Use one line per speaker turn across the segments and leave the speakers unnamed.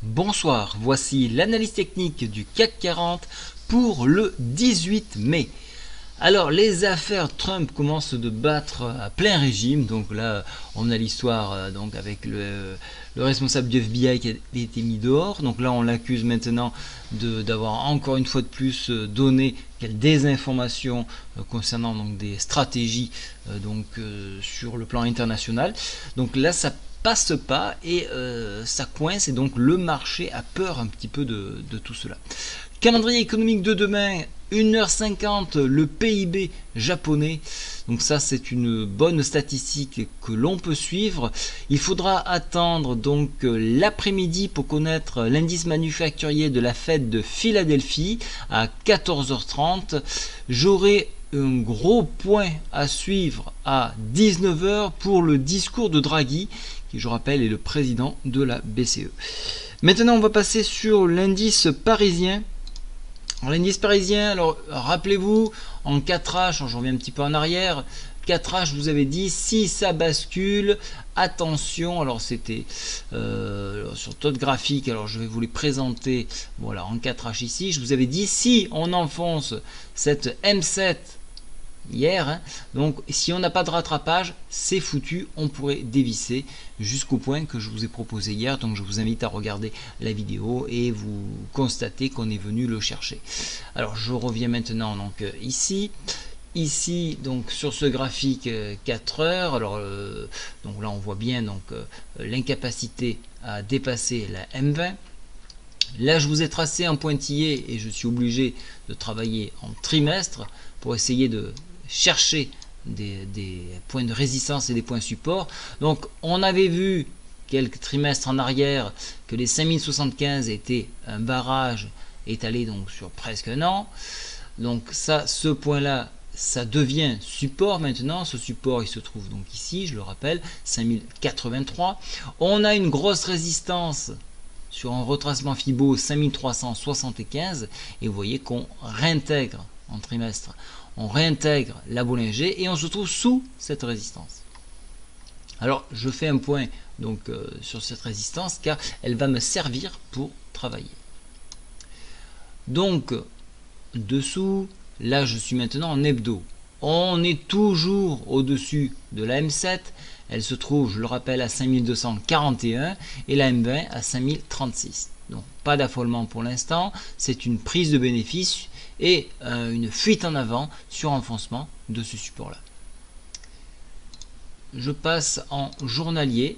Bonsoir, voici l'analyse technique du CAC 40 pour le 18 mai. Alors les affaires Trump commencent de battre à plein régime, donc là on a l'histoire donc avec le responsable du FBI qui a été mis dehors, donc là on l'accuse maintenant d'avoir encore une fois de plus donné des informations concernant donc des stratégies sur le plan international. Donc là ça passe pas et ça coince et donc le marché a peur un petit peu de tout cela. Calendrier économique de demain, 1h50, le PIB japonais. Donc ça c'est une bonne statistique que l'on peut suivre. Il faudra attendre donc l'après-midi pour connaître l'indice manufacturier de la Fed de Philadelphie à 14h30. J'aurai un gros point à suivre à 19h pour le discours de Draghi, qui je rappelle est le président de la BCE. Maintenant on va passer sur l'indice parisien. L'indice parisien, alors rappelez-vous, en 4H, je reviens un petit peu en arrière, 4H, je vous avais dit, si ça bascule, attention, alors c'était sur d'autres graphiques, alors je vais vous les présenter, voilà, en 4H ici, je vous avais dit, si on enfonce cette M7, hier, donc si on n'a pas de rattrapage, c'est foutu, on pourrait dévisser jusqu'au point que je vous ai proposé hier. Donc je vous invite à regarder la vidéo et vous constatez qu'on est venu le chercher. Alors je reviens maintenant donc ici donc sur ce graphique 4 heures, alors donc là on voit bien donc l'incapacité à dépasser la M20. Là je vous ai tracé un pointillé et je suis obligé de travailler en trimestre pour essayer de chercher des points de résistance et des points support. Donc on avait vu quelques trimestres en arrière que les 5075 étaient un barrage étalé donc sur presque un an. Donc ça, ce point là, ça devient support maintenant. Ce support il se trouve donc ici, je le rappelle, 5083. On a une grosse résistance sur un retracement Fibo 5375 et vous voyez qu'on réintègre en trimestre, on réintègre la Bollinger et on se trouve sous cette résistance. Alors je fais un point donc sur cette résistance car elle va me servir pour travailler. Donc dessous, là je suis maintenant en hebdo. On est toujours au-dessus de la M7. Elle se trouve, je le rappelle, à 5241 et la M20 à 5036. Donc pas d'affolement pour l'instant, c'est une prise de bénéfice et une fuite en avant sur enfoncement de ce support là. Je passe en journalier.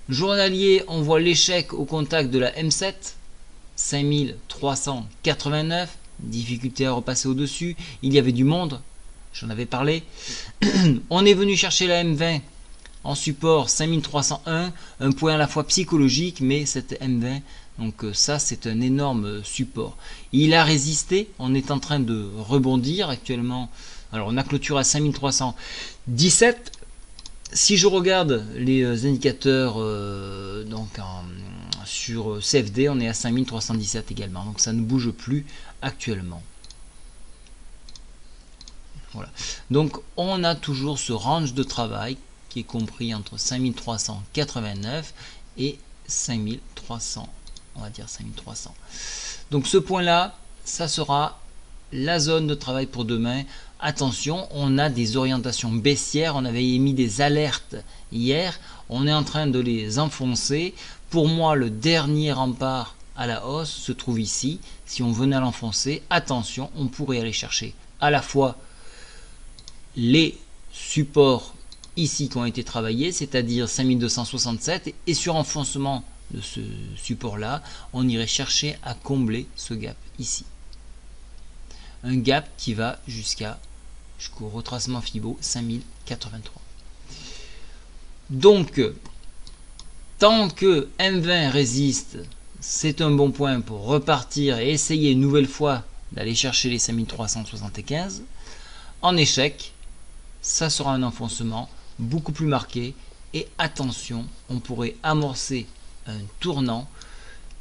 Journalier, on voit l'échec au contact de la M7, 5389, difficulté à repasser au-dessus. Il y avait du monde, j'en avais parlé. On est venu chercher la M20 en support 5301, un point à la fois psychologique, mais cette M20, donc ça c'est un énorme support. Il a résisté, on est en train de rebondir actuellement. Alors on a clôturé à 5317. Si je regarde les indicateurs sur CFD, on est à 5317 également, donc ça ne bouge plus actuellement. Voilà. Donc on a toujours ce range de travail qui est compris entre 5389 et 5300, on va dire 5300. Donc ce point là, ça sera la zone de travail pour demain. Attention, on a des orientations baissières, on avait émis des alertes hier, on est en train de les enfoncer. Pour moi, le dernier rempart à la hausse se trouve ici. Si on venait à l'enfoncer, attention, on pourrait aller chercher à la fois les supports ici qui ont été travaillés, c'est-à-dire 5267, et sur enfoncement de ce support là, on irait chercher à combler ce gap ici. Un gap qui va jusqu'au retracement Fibo 5083. Donc, tant que M20 résiste, c'est un bon point pour repartir et essayer une nouvelle fois d'aller chercher les 5375. En échec, ça sera un enfoncement beaucoup plus marqué et attention, on pourrait amorcer un tournant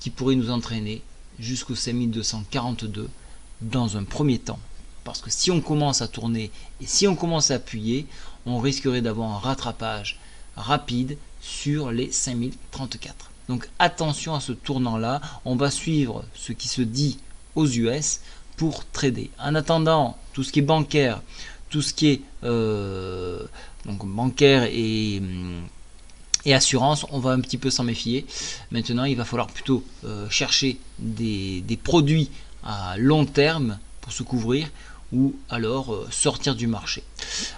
qui pourrait nous entraîner jusqu'au 5242 dans un premier temps. Parce que si on commence à tourner et si on commence à appuyer, on risquerait d'avoir un rattrapage rapide sur les 5034. Donc attention à ce tournant là, on va suivre ce qui se dit aux US pour trader. En attendant, tout ce qui est bancaire, tout ce qui est donc bancaire et assurance, on va un petit peu s'en méfier. Maintenant, il va falloir plutôt chercher des produits à long terme pour se couvrir, ou alors sortir du marché.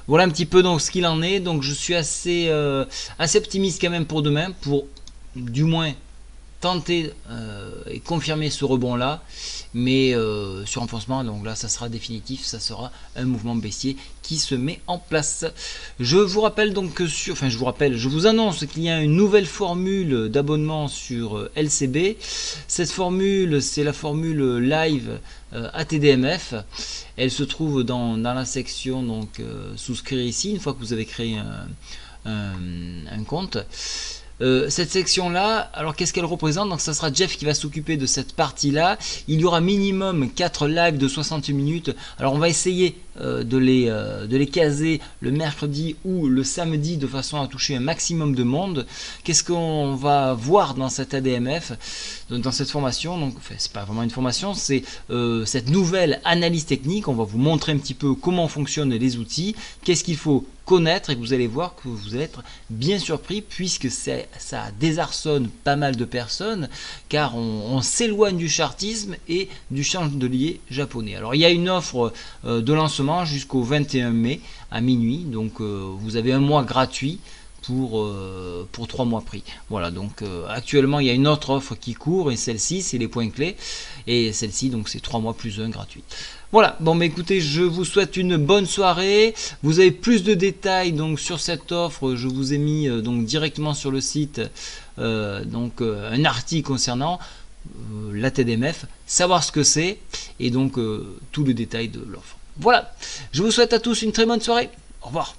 Voilà un petit peu donc ce qu'il en est. Donc je suis assez optimiste quand même pour demain, pour du moins tenter et confirmer ce rebond là, mais sur renforcement, donc là ça sera définitif, ça sera un mouvement baissier qui se met en place. Je vous rappelle donc que je vous annonce qu'il y a une nouvelle formule d'abonnement sur LCB. Cette formule, c'est la formule live ATDMF. Elle se trouve dans la section donc souscrire ici, une fois que vous avez créé un compte. Cette section là, alors qu'est-ce qu'elle représente? Donc ça sera Jeff qui va s'occuper de cette partie là. Il y aura minimum 4 lives de 60 minutes. Alors on va essayer de les caser le mercredi ou le samedi de façon à toucher un maximum de monde. Qu'est-ce qu'on va voir dans cette ADMF, dans cette formation? Donc enfin, c'est pas vraiment une formation, c'est cette nouvelle analyse technique. On va vous montrer un petit peu comment fonctionnent les outils, qu'est-ce qu'il faut connaître, et vous allez voir que vous allez être bien surpris, puisque ça désarçonne pas mal de personnes, car on s'éloigne du chartisme et du chandelier japonais. Alors il y a une offre de lancement jusqu'au 21 mai à minuit, donc vous avez un mois gratuit pour 3 mois prix. Voilà, donc actuellement il y a une autre offre qui court, et celle-ci c'est les points clés, et celle-ci donc c'est 3 mois plus 1 gratuit. Voilà, bon mais écoutez, je vous souhaite une bonne soirée. Vous avez plus de détails donc sur cette offre, je vous ai mis donc directement sur le site un article concernant la TDMF, savoir ce que c'est, et donc tout le détail de l'offre. Voilà, je vous souhaite à tous une très bonne soirée. Au revoir.